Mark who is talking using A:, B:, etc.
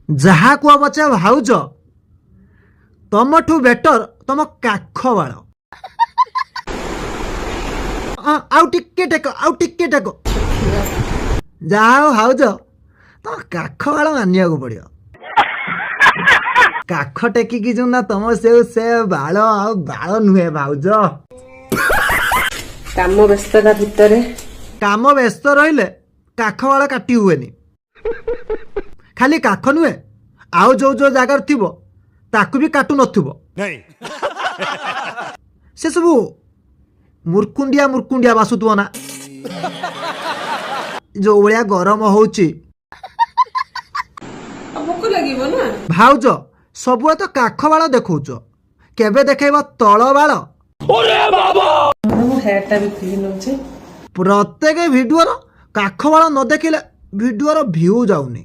A: ଯାହା କୁହ ପଛେ ଭାଉଜ ତମଠୁ ବେଟର ତମ କାଖ ବାଳ। ଆଉ ଟିକେ ଟେକ ଯାହା ହଉ ଭାଉଜ ତମ କାଖ ବାଳ ମାନିବାକୁ ପଡିବ। କାଖ ଟେକିକି ଯୋଉ ନା ତମ ସେ ବାଳ ଆଉ ବାଳ ନୁହେଁ ଭାଉଜ।
B: କାମ ବ୍ୟସ୍ତତା ଭିତରେ
A: କାମ ବ୍ୟସ୍ତ ରହିଲେ କାଖ ବାଳ କାଟି ହୁଏନି। ଖାଲି କାଖ ନୁହେଁ ଆଉ ଯୋଉ ଯୋଉ ଜାଗାରେ ଥିବ ତାକୁ ବି କାଟୁ ନଥିବ। ସେ ସବୁ ମୁର୍କୁଣ୍ଡିଆ ବାସୁଥିବ ନା ଯୋଉ ଭଳିଆ ଗରମ ହଉଛି।
B: ଭୋକ ଲାଗିବ ନା।
A: ଭାଉଜ ସବୁବେଳେ ତ କାଖ ବାଳ ଦେଖଉଛ, କେବେ ଦେଖେଇବ ତଳ ବାଳ?
B: ମୋ ହେୟାର ଟା ବି କ୍ଲିନ୍ ହଉଛି।
A: ପ୍ରତ୍ୟେକ ଭିଡିଓର କାଖ ବାଳ ନ ଦେଖିଲେ ଭିଡିଓର ଭିଉ ଯାଉନି।